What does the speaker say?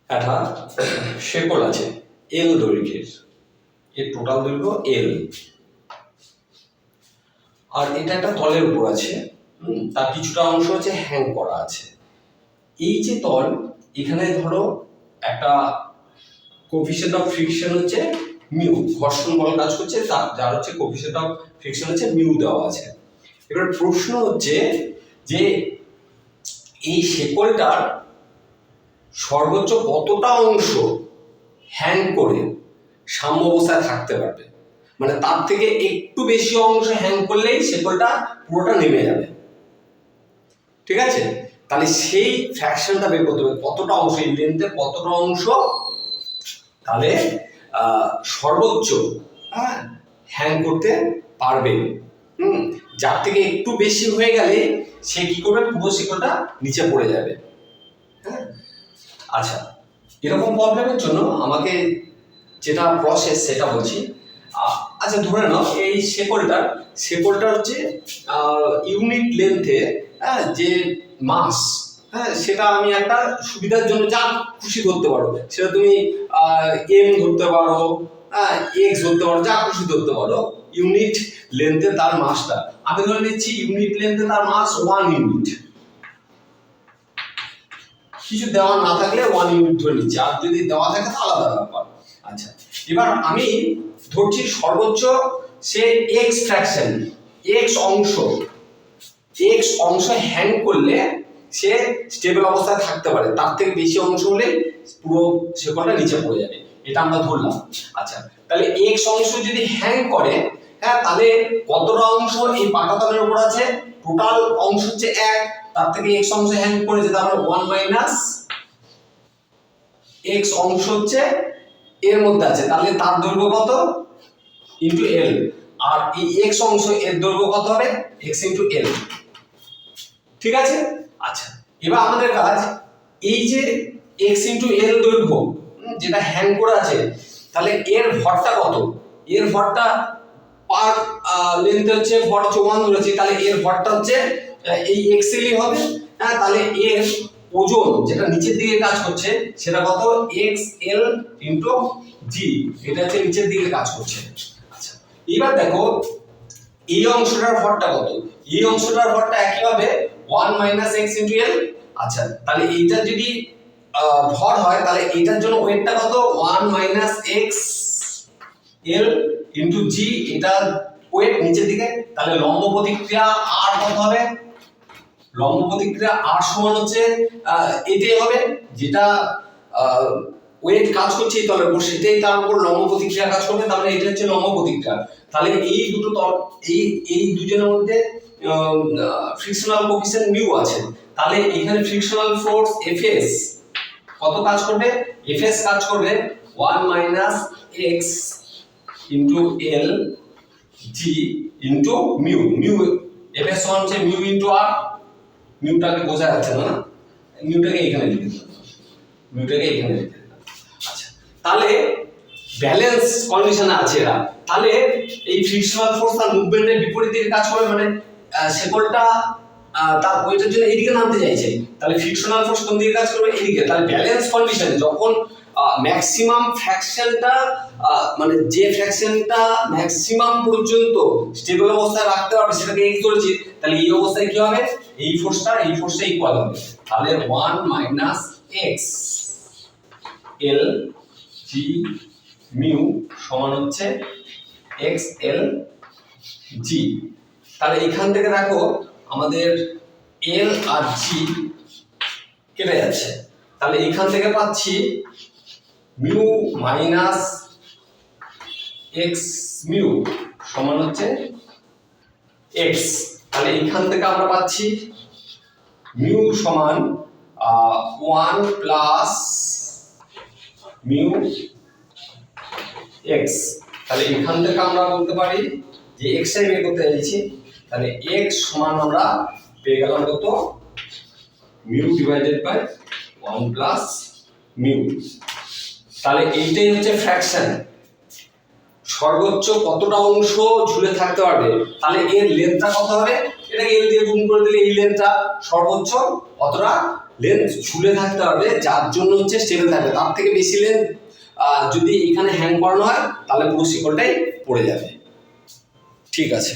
একটা শেকল আছে এল দৈর্ঘ্যের, এর টোটাল দৈর্ঘ্য এল, আর এটা একটা তলের উপর আছে, তার কিছুটা অংশ হচ্ছে হ্যাং করা আছে। এই যে তল, এখানে ধরো একটা কোএফিসিয়েন্ট অফ ফ্রিকশন হচ্ছে মিউ, ঘর্ষণ বল কাজ করছে, যার হচ্ছে কোএফিসিয়েন্ট অফ ফ্রিকশন হচ্ছে মিউ দেওয়া আছে। এবার প্রশ্ন হচ্ছে যে এই শেকলটার সর্বোচ্চ কতটা অংশ হ্যাং করে সাম্য অবস্থায় থাকতে পারবে, মানে তার থেকে একটু বেশি অংশ হ্যাং করলেই শেকলটা পুরোটা নেমে যাবে। ঠিক আছে, তাহলে সেই ফ্র্যাকশনটা বের করতে হবে, কতটা অংশ এই লেন্থের কতটা অংশ তাহলে সর্বোচ্চ হ্যাং করতে পারবে। যার থেকে একটু বেশি হয়ে গেলে সে কি করবে, পুরো শেকলটা নিচে পড়ে যাবে। হ্যাঁ, আচ্ছা, এরকম প্রবলেমের জন্য আমাকে যেটা প্রসেস সেটা বলছি। আচ্ছা, ধরে নাও এই শেকলটার হচ্ছে ইউনিট লেন্থে যে মাস, সেটা আমি একটা সুবিধার জন্য যা খুশি ধরতে পারো, সেটা তুমি এম ধরতে পারো, এক্স ধরতে পারো, যা খুশি ধরতে পারো। ইউনিট লেন্থে তার মাসটা আমি ধরে নিচ্ছি, ইউনিট লেন্থে তার মাস 1 ইউনিট, কিছু দেওয়া না থাকলে 1 ইউনিট ধরে নিচ্ছি, আর যদি দেওয়া থাকে তাহলে আলাদা ব্যাপার। আচ্ছা, এবার আমি ধরছি সর্বোচ্চ সে এক্স ফ্র্যাকশন, এক্স অংশ হ্যাং করলে সে স্টেবল অবস্থায় থাকতে পারে, তার থেকে বেশি অংশ হলে পুরো শেকলটা নিচে পড়ে যাবে, এটা আমরা ধরলাম। আচ্ছা, তাহলে এক্স অংশ যদি হ্যাং করে, তাহলে কতটা অংশ এই পাটাতলের উপর আছে, টোটাল অংশ হচ্ছে 1, তার থেকে এক্স অংশ হ্যাং করেছে, তার মানে 1 মাইনাস এক্স অংশ হচ্ছে এর মধ্যে আছে, তাহলে তার দৈর্ঘ্য কত ইনটু এল, আর এই এক্স অংশ এর দৈর্ঘ্য কত হবে, এক্স ইনটু এল। ঠিক আছে, আচ্ছা, এবার আমাদের কাজ এই যে এক্স ইনটু এল দৈর্ঘ্য যেটা হ্যাং করে আছে, তাহলে এর ভরটা কত, এর ভরটা পার লেন্থ হচ্ছে ভর 1 ধরেছি, তাহলে এর ভরটা হচ্ছে এই এক্স এলই হবে। তাহলে এর ওজন যেটা নিচের দিকে কাজ করছে সেটা কত, এক্স এল ইনটু জি, এটা হচ্ছে নিচের দিকে কাজ করছে। আচ্ছা, এবার দেখো এই অংশটার ভরটা কত, এই অংশটার ভরটা একইভাবে 1 মাইনাস এক্স ইনটু এল। আচ্ছা, তাহলে এইটা যদি ভর হয়, তাহলে এটার জন্য ওয়েটটা কত, 1 মাইনাস এক্স এল ইনটু জি, এটা ওয়েট নিচের দিকে, তাহলে লম্ব প্রতিক্রিয়া আর কত হবে, লম্ব প্রতিক্রিয়া আর সমান হচ্ছে এটাই হবে, যেটা ওয়েট কাজ করছে এই তলের উপর, সেটাই তার উপর লম্ব প্রতিক্রিয়া কাজ করবে, তাহলে এটা হচ্ছে লম্ব প্রতিক্রিয়া। তাহলে এই দুটো তল, এই দুজনের মধ্যে ফ্রিকশনাল কোএফিসিয়েন্ট মিউ আছে, তাহলে এখানে ফ্রিকশনাল ফোর্স এফএস কত কাজ করবে, এফএস কাজ করবে 1 মাইনাস এক্স ইনটু এল জি ইনটু মিউ, এফএস সমান হচ্ছে মিউ ইনটু আর, মিউটাকে বোঝা যাচ্ছে না, মিউটাকে এখানে লিখে দিলাম, আচ্ছা, তাহলে ব্যালেন্স কন্ডিশনে আছে এরা, তাহলে এই ফ্রিকশনাল ফোর্স তার মুভমেন্টের বিপরীত দিকে কাজ করে, মানে শেকলটা তার ওয়েটের জন্য এদিকে নামতে চাইছে, তাহলে ফ্রিকশনাল ফোর্স কোন দিকে কাজ করবে, এদিকে। তাহলে ব্যালেন্স কন্ডিশনে যখন ম্যাক্সিমাম ফ্র্যাকশনটা, মানে যে ফ্র্যাকশনটা ম্যাক্সিমাম পর্যন্ত স্টেবল অবস্থায় রাখতে পারবে সেটাকে এক্স ধরেছি, তাহলে এই অবস্থায় কি হবে, এই ফোর্সটা ইকুয়াল হবে, তাহলে 1 minus X L G mu সমান হচ্ছে এক্স এল জি। তাহলে এখান থেকে দেখো আমাদের এল আর জি কেটে যাচ্ছে, তাহলে এখান থেকে পাচ্ছি মিউ মাইনাস এক্স মিউ সমান হচ্ছে এক্স, তাহলে এখান থেকে আমরা পাচ্ছি মিউ সমান 1 প্লাস মিউ এক্স, তাহলে এখান থেকে আমরা বলতে পারি যে এক্স টাই বের করতে চাইছি, তাহলে এক্স সমান আমরা পেয়ে গেলাম কত, mu divided by 1 plus mu. তাহলে এইটাই হচ্ছে ফ্র্যাকশন, সর্বোচ্চ কতটা অংশ ঝুলে থাকতে পারবে, তাহলে এর লেন্থটা কত হবে, এটাকে এল দিয়ে গুণ করে দিলে এই লেন্থটা সর্বোচ্চ কতটা লেন্থ ঝুলে থাকতে হবে, যার জন্য হচ্ছে স্টেবল থাকবে। তার থেকে বেশি লেন্থ যদি এখানে হ্যাং করানো হয় তাহলে পুরো শিকলটাই পড়ে যাবে। ঠিক আছে।